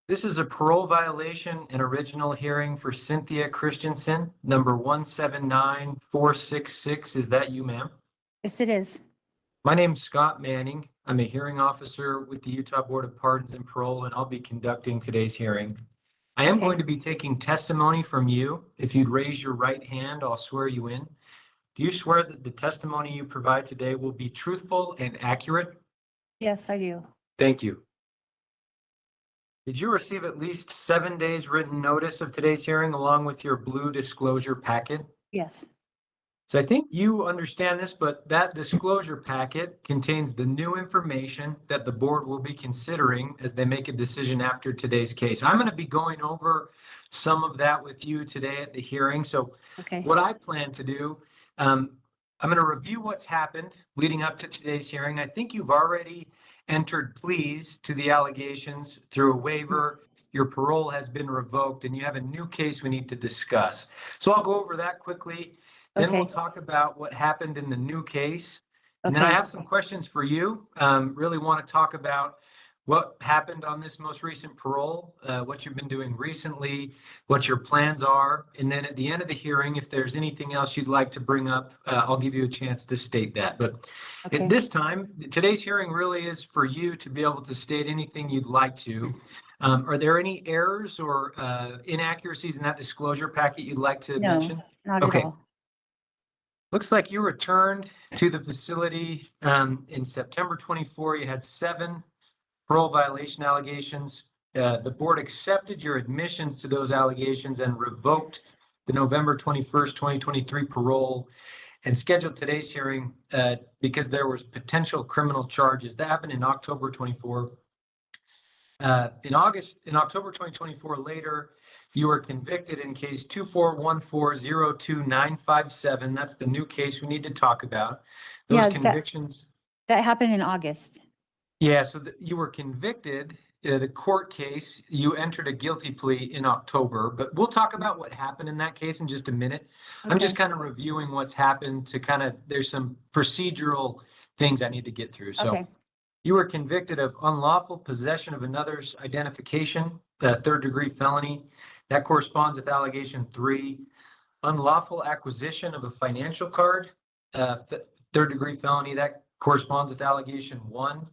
This is a parole violation and original hearing for Cynthia Christensen, number 179466. Is that you, ma'am? Yes, it is. My name's Scott Manning. I'm a hearing officer with the Utah Board of Pardons and Parole, and I'll be conducting today's hearing. I am going to be taking testimony from you. If you'd raise your right hand, I'll swear you in. Do you swear that the testimony you provide today will be truthful and accurate? Yes, I do. Thank you. Did you receive at least 7 days written notice of today's hearing along with your blue disclosure packet? Yes. So I think you understand this, but that disclosure packet contains the new information that the board will be considering as they make a decision after today's case. I'm going to be going over some of that with you today at the hearing. So what I plan to do, I'm going to review what's happened leading up to today's hearing. I think you've already entered pleas to the allegations through a waiver. Your parole has been revoked and you have a new case we need to discuss. So I'll go over that quickly. Then we'll talk about what happened in the new case. And then I have some questions for you. Really want to talk about what happened on this most recent parole, what you've been doing recently, what your plans are. And then at the end of the hearing, if there's anything else you'd like to bring up, I'll give you a chance to state that. But at this time, today's hearing really is for you to be able to state anything you'd like to. Are there any errors or inaccuracies in that disclosure packet you'd like to mention? Not at all. Looks like you returned to the facility in September 24. You had 7 parole violation allegations. The board accepted your admissions to those allegations and revoked the November 21st, 2023 parole and scheduled today's hearing because there was potential criminal charges. That happened in October 24. In October 2024, later, you were convicted in case 241402957. That's the new case we need to talk about. Those convictions. That happened in August. Yeah, so you were convicted, the court case, you entered a guilty plea in October, but we'll talk about what happened in that case in just a minute. I'm just kind of reviewing what's happened to there's some procedural things I need to get through. So you were convicted of unlawful possession of another's identification, 3rd-degree felony. That corresponds with allegation 3. Unlawful acquisition of a financial card, 3rd-degree felony. That corresponds with allegation 1.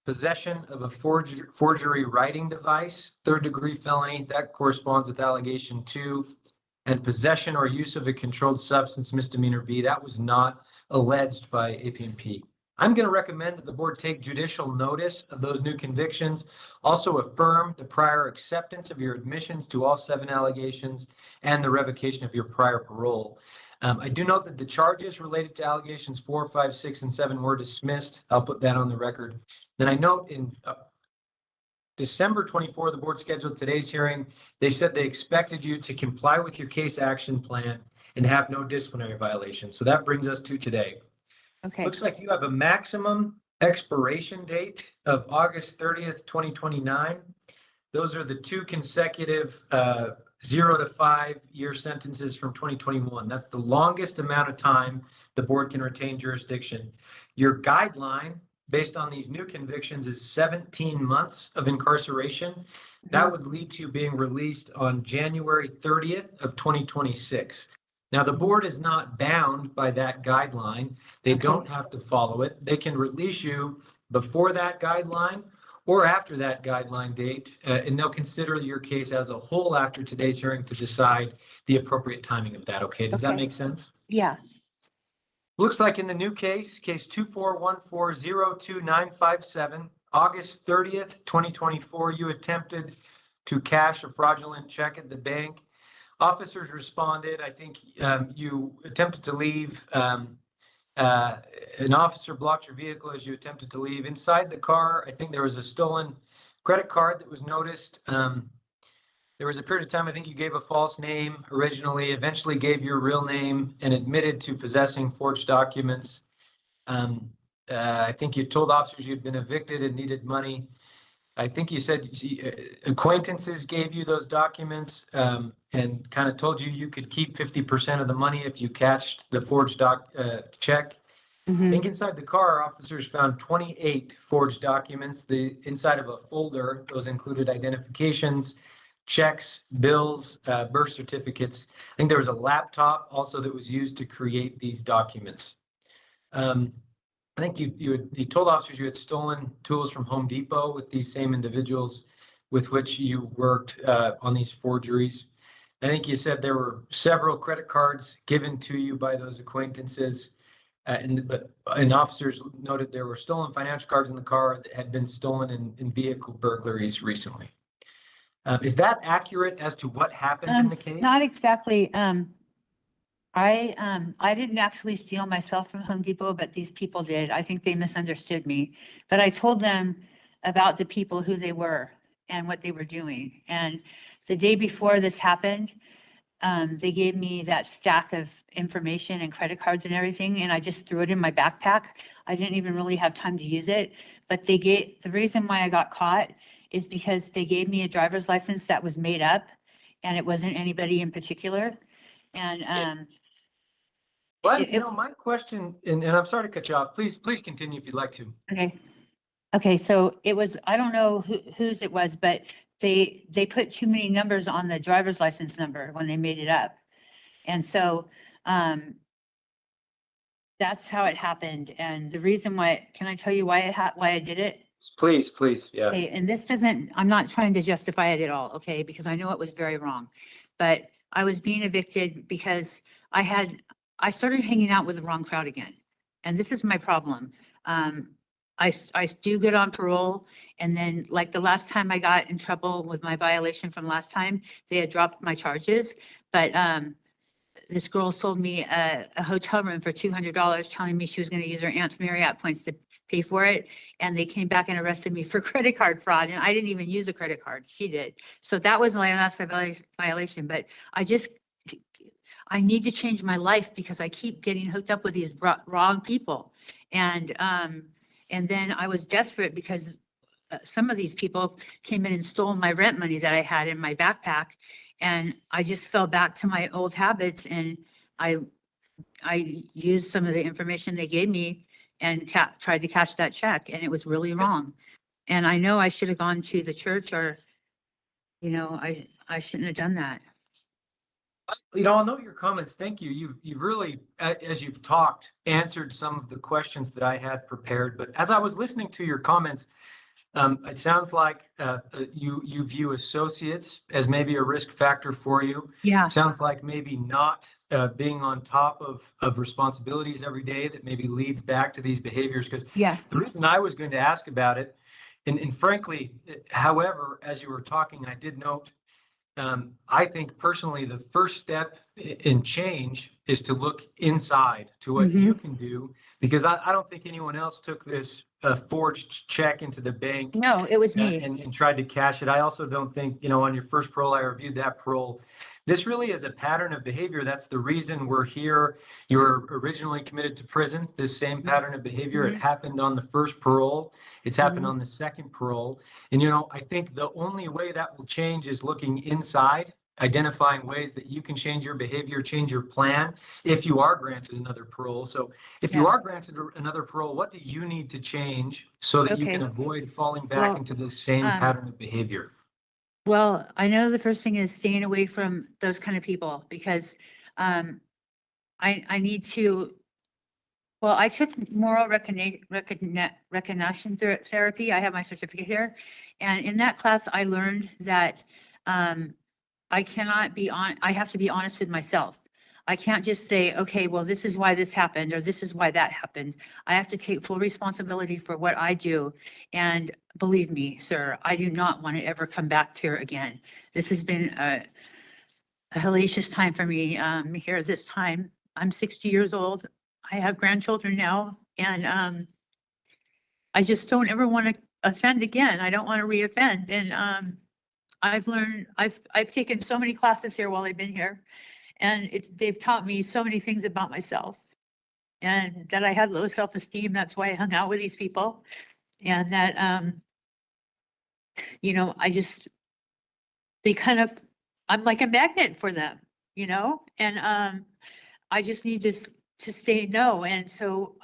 Possession of a forgery writing device, 3rd-degree felony. That corresponds with allegation 2. And possession or use of a controlled substance, misdemeanor B. That was not alleged by AP&P. I'm going to recommend that the board take judicial notice of those new convictions, also affirm the prior acceptance of your admissions to all 7 allegations and the revocation of your prior parole. I do note that the charges related to allegations 4, 5, 6, and 7 were dismissed. I'll put that on the record. Then I note in December 24, the board scheduled today's hearing. They said they expected you to comply with your case action plan and have no disciplinary violations. So that brings us to today. Looks like you have a maximum expiration date of August 30th, 2029. Those are the 2 consecutive 0 to 5 year sentences from 2021. That's the longest amount of time the board can retain jurisdiction. Your guideline, based on these new convictions, is 17 months of incarceration. That would lead to you being released on January 30th of 2026. Now, the board is not bound by that guideline. They don't have to follow it. They can release you before that guideline or after that guideline date, and they'll consider your case as a whole after today's hearing to decide the appropriate timing of that. Okay, does that make sense? Yeah. Looks like in the new case, case 241402957, August 30th, 2024, you attempted to cash a fraudulent check at the bank. Officers responded. I think you attempted to leave. An officer blocked your vehicle as you attempted to leave. Inside the car, I think there was a stolen credit card that was noticed. There was a period of time, I think you gave a false name originally, eventually gave your real name and admitted to possessing forged documents. I think you told officers you'd been evicted and needed money. I think you said acquaintances gave you those documents and kind of told you you could keep 50% of the money if you cashed the forged check. I Mhm. think inside the car, officers found 28 forged documents. The inside of a folder, those included identifications, checks, bills, birth certificates. I think there was a laptop also that was used to create these documents. I think you told officers you had stolen tools from Home Depot with these same individuals with which you worked on these forgeries. I think you said there were several credit cards given to you by those acquaintances. And officers noted there were stolen financial cards in the car that had been stolen in vehicle burglaries recently. Is that accurate as to what happened in the case? Not exactly. I didn't actually steal myself from Home Depot, but these people did. I think they misunderstood me. But I told them about the people, who they were and what they were doing. And the day before this happened, they gave me that stack of information and credit cards and everything, and I just threw it in my backpack. I didn't even really have time to use it. But the reason why I got caught is because they gave me a driver's license that was made up, and it wasn't anybody in particular. And Well, it- my question, and I'm sorry to cut you off. Please continue if you'd like to. okay, so it was, I don't know whose it was, but they put too many numbers on the driver's license number when they made it up. And so, that's how it happened. And the reason why, can I tell you why I did it? Please, yeah. Okay, and this doesn't, I'm not trying to justify it at all, okay, because I know it was very wrong. But I was being evicted because I started hanging out with the wrong crowd again. And this is my problem. I do good on parole. And then, like, the last time I got in trouble with my violation from last time, they had dropped my charges. But this girl sold me a hotel room for $200, telling me she was going to use her aunt's Marriott points to pay for it. And they came back and arrested me for credit card fraud. And I didn't even use a credit card. She did. So that was my last violation. But I need to change my life because I keep getting hooked up with these wrong people. And then I was desperate because some of these people came in and stole my rent money that I had in my backpack. And I just fell back to my old habits, and I used some of the information they gave me and tried to cash that check, and it was really wrong. And I know I should have gone to the church, or, I shouldn't have done that. I'll note your comments. Thank you. You really, as you've talked, answered some of the questions that I had prepared. But as I was listening to your comments, it sounds like you view associates as maybe a risk factor for you. Yeah. It sounds like maybe not being on top of responsibilities every day that maybe leads back to these behaviors. Because Yeah. the reason I was going to ask about it, and frankly, however, as you were talking, I did note, I think personally, the first step in change is to look inside to what you can do, because I don't think anyone else took this forged check into the bank. No, it was me. And tried to cash it. I also don't think, on your first parole, I reviewed that parole. This really is a pattern of behavior. That's the reason we're here. You were originally committed to prison. This same pattern of behavior, it happened on the first parole. It's happened on the second parole. And, I think the only way that will change is looking inside, identifying ways that you can change your behavior, change your plan if you are granted another parole. So if you are granted another parole, what do you need to change so that you can avoid falling back into the same pattern of behavior? Well, I know the first thing is staying away from those kind of people, because I need to, well, I took moral recognition therapy. I have my certificate here. And in that class, I learned that I have to be honest with myself. I can't just say, okay, well, this is why this happened, or this is why that happened. I have to take full responsibility for what I do. And believe me, sir, I do not want to ever come back here again. This has been a hellacious time for me here this time. I'm 60 years old. I have grandchildren now, and I just don't ever want to offend again. I don't want to reoffend. And I've learned, I've taken so many classes here while I've been here, and they've taught me so many things about myself, and that I had low self-esteem. That's why I hung out with these people. And that, I'm like a magnet for them, and I just need to say no. And so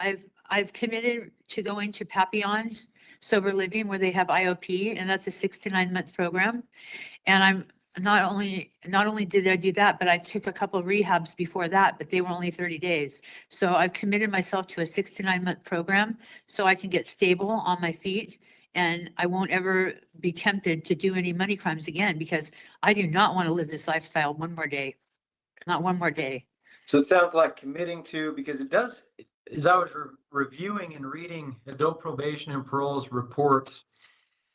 I've committed to going to Papillon's Sober Living where they have IOP, and that's a 6 to 9 month program. And I'm not only did I do that, but I took a couple rehabs before that, but they were only 30 days. So I've committed myself to a 6 to 9 month program so I can get stable on my feet. And I won't ever be tempted to do any money crimes again, because I do not want to live this lifestyle one more day. Not one more day. So it sounds like committing to, because it does, as I was reviewing and reading adult probation and parole's reports,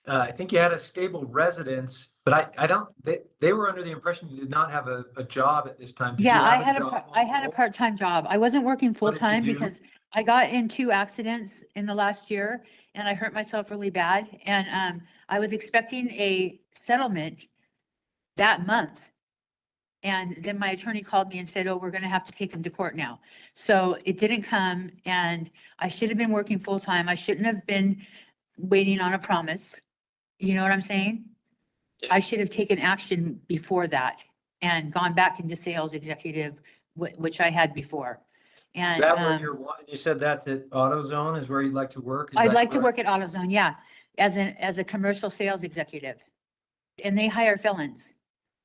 I think you had a stable residence, but I don't, they were under the impression you did not have a job at this time. Did you Yeah, I have had job I had a parole? part-time job. I wasn't working What did you full-time do? because I got in 2 accidents in the last year and I hurt myself really bad. And I was expecting a settlement that month. And then my attorney called me and said, oh, we're gonna have to take him to court now. So it didn't come, and I should have been working full-time. I shouldn't have been waiting on a promise. You know what I'm saying? Yeah. I should have taken action before that and gone back into sales executive, which I had before. And That where you said that's at AutoZone is where you'd like to work? Is I'd that like to correct? work at AutoZone, yeah, as a commercial sales executive. And they hire felons.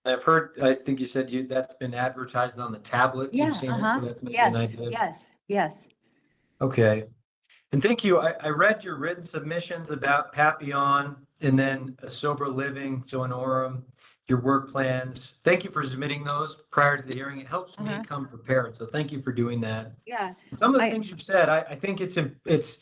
I've heard, I think you said that's been advertised on the tablet. Yeah, You've seen it, so that's maybe an Yes, idea. yes. Okay. And thank you. I read your written submissions about Papillon and then a sober living, so in Orem, your work plans. Thank you for submitting those prior to the hearing. It helps me come prepared. So thank you for doing that. Yeah. Some of the I- things you've said, I think it's important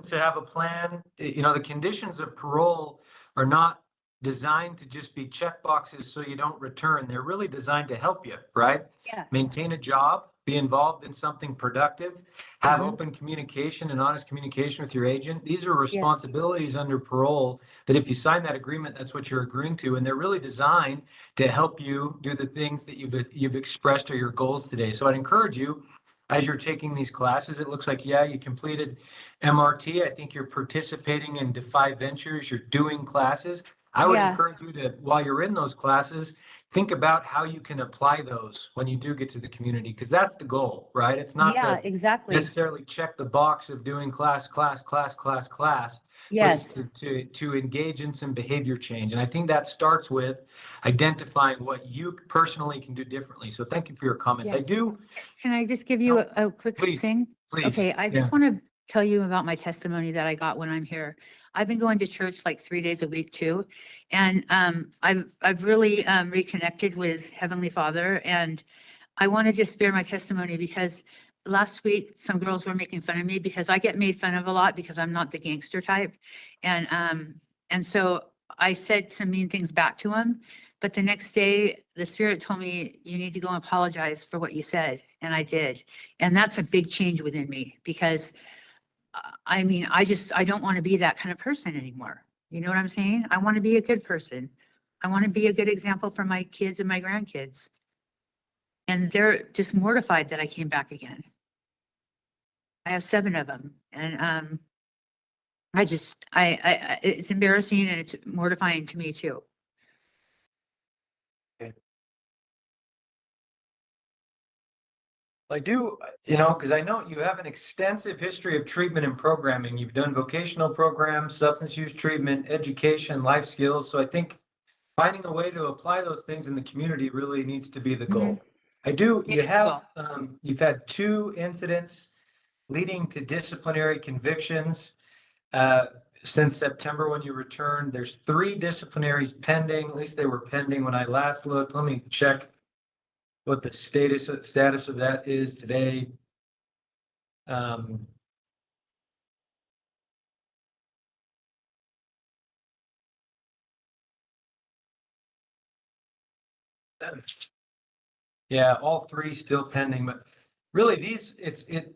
to have a plan. The conditions of parole are not designed to just be check boxes so you don't return. They're really designed to help you, right? Yeah. Maintain a job, be involved in something productive, have Mhm. open communication and honest communication with your agent. These are responsibilities under parole that if you sign that agreement, that's what you're agreeing to. And they're really designed to help you do the things that you've expressed are your goals today. So I'd encourage you, as you're taking these classes, it looks like, you completed MRT. I think you're participating in Defy Ventures. You're doing classes. I would Yeah. encourage you to, while you're in those classes, think about how you can apply those when you do get to the community, because that's the goal, right? It's not Yeah, to exactly. necessarily check the box of doing class, but Yes. it's to engage in some behavior change. And I think that starts with identifying what you personally can do differently. So thank you for your comments. Yeah. I do, Can I just give you a quick Please, thing? please. Okay, I just want to tell you about my testimony that I got when I'm here. I've been going to church like 3 days a week too. And I've really reconnected with Heavenly Father, and I want to just spare my testimony because last week some girls were making fun of me because I get made fun of a lot because I'm not the gangster type. And so I said some mean things back to them. But the next day, the Spirit told me, you need to go and apologize for what you said. And I did. And that's a big change within me because I don't want to be that kind of person anymore. You know what I'm saying? I want to be a good person. I want to be a good example for my kids and my grandkids. And they're just mortified that I came back again. I have 7 of them. And it's embarrassing and it's mortifying to me too. I do, because I know you have an extensive history of treatment and programming. You've done vocational programs, substance use treatment, education, life skills. So I think finding a way to apply those things in the community really needs to be the goal. You've had 2 incidents leading to disciplinary convictions since September when you returned. There's 3 disciplinaries pending. At least they were pending when I last looked. Let me check what the status of that is today. Yeah, all 3 still pending, but really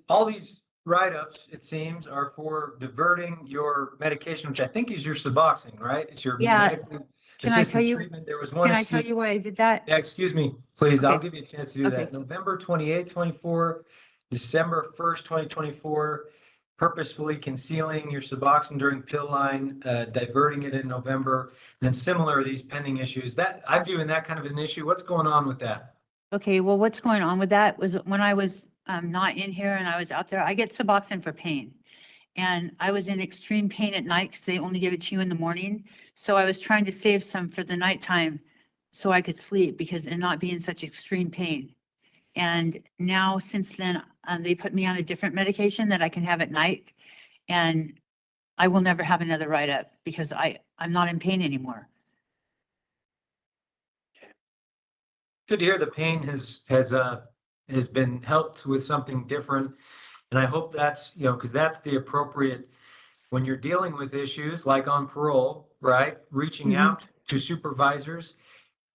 all these write-ups, it seems, are for diverting your medication, which I think is your Suboxone, right? It's your medically Can I assisted tell you? treatment. There was one. Can I tell you why I did that? Yeah, excuse me, please. I'll Okay. give you a chance to do that. November 28th, 24, December 1st, 2024, purposefully concealing your Suboxone during pill line, diverting it in November, and then similar these pending issues. That I'm viewing that kind of an issue. What's going on with that? Okay, well, what's going on with that was when I was not in here and I was out there, I get Suboxone for pain. And I was in extreme pain at night because they only give it to you in the morning. So I was trying to save some for the nighttime so I could sleep because and not be in such extreme pain. And now since then, they put me on a different medication that I can have at night. And I will never have another write-up because I'm not in pain anymore. Good to hear the pain has been helped with something different. And I hope that's, because that's the appropriate, when you're dealing with issues like on parole, right? Reaching out to supervisors,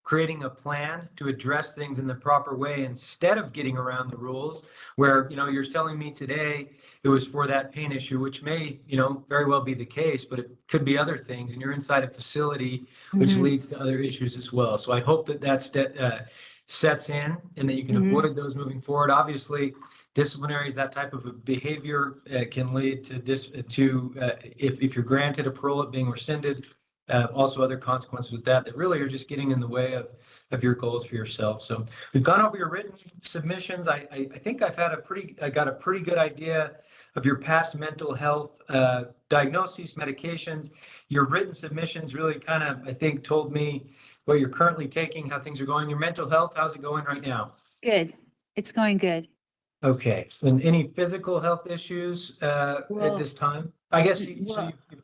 creating a plan to address things in the proper way instead of getting around the rules where, you're telling me today it was for that pain issue, which may, very well be the case, but it could be other things. And you're inside a facility, which leads to other issues as well. So I hope that sets in and that you can avoid those moving forward. Obviously, disciplinaries, that type of a behavior can lead to if you're granted a parole, it being rescinded. Also other consequences with that really are just getting in the way of your goals for yourself. So we've gone over your written submissions. I think I got a pretty good idea of your past mental health diagnoses, medications. Your written submissions really kind of, I think, told me what you're currently taking, how things are going. Your mental health, how's it going right now? Good. It's going good. Okay. And any physical health issues at this time? I guess you've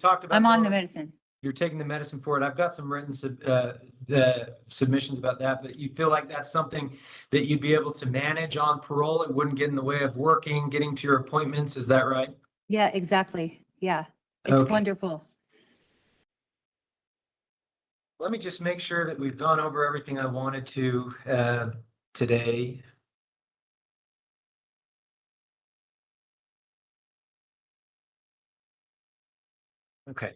talked about. I'm on the medicine. You're taking the medicine for it. I've got some written submissions about that, but you feel like that's something that you'd be able to manage on parole? It wouldn't get in the way of working, getting to your appointments. Is that right? Yeah, exactly. Yeah. It's wonderful. Let me just make sure that we've gone over everything I wanted to today. Okay.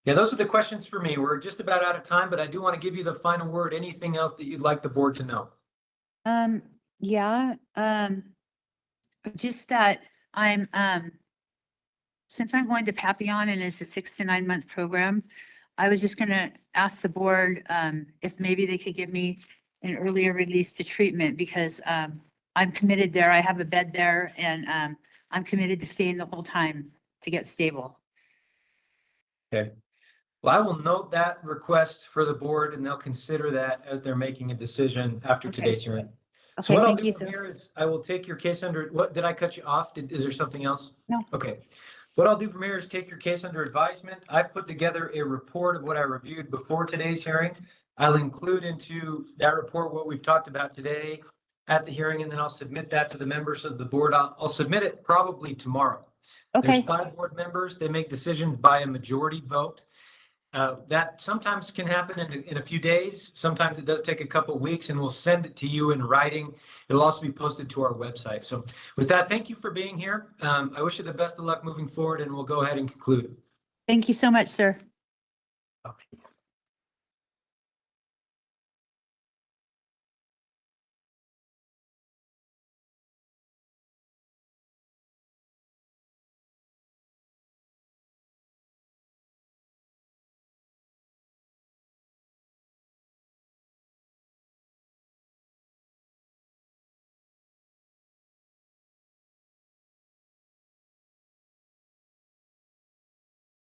Yeah, those are the questions for me. We're just about out of time, but I do want to give you the final word. Anything else that you'd like the board to know? Yeah, just that I'm, since I'm going to Papillon and it's a 6 to 9 month program, I was just gonna ask the board, if maybe they could give me an earlier release to treatment because, I'm committed there. I have a bed there and, I'm committed to staying the whole time to get stable. Okay. Well, I will note that request for the board and they'll consider that as they're making a decision after today's hearing. So Okay, what I'll thank do you, from sir. here is I will take your case under, what, did I cut you off? Is there something else? No. Okay. What I'll do from here is take your case under advisement. I've put together a report of what I reviewed before today's hearing. I'll include into that report what we've talked about today at the hearing, and then I'll submit that to the members of the board. I'll submit it probably tomorrow. There's Okay, 5 board members. They make decisions by a majority vote. That sometimes can happen in a few days. Sometimes it does take a couple of weeks, and we'll send it to you in writing. It'll also be posted to our website. So with that, thank you for being here. I wish you the best of luck moving forward, and we'll go ahead and conclude. thank you so much, sir. Okay.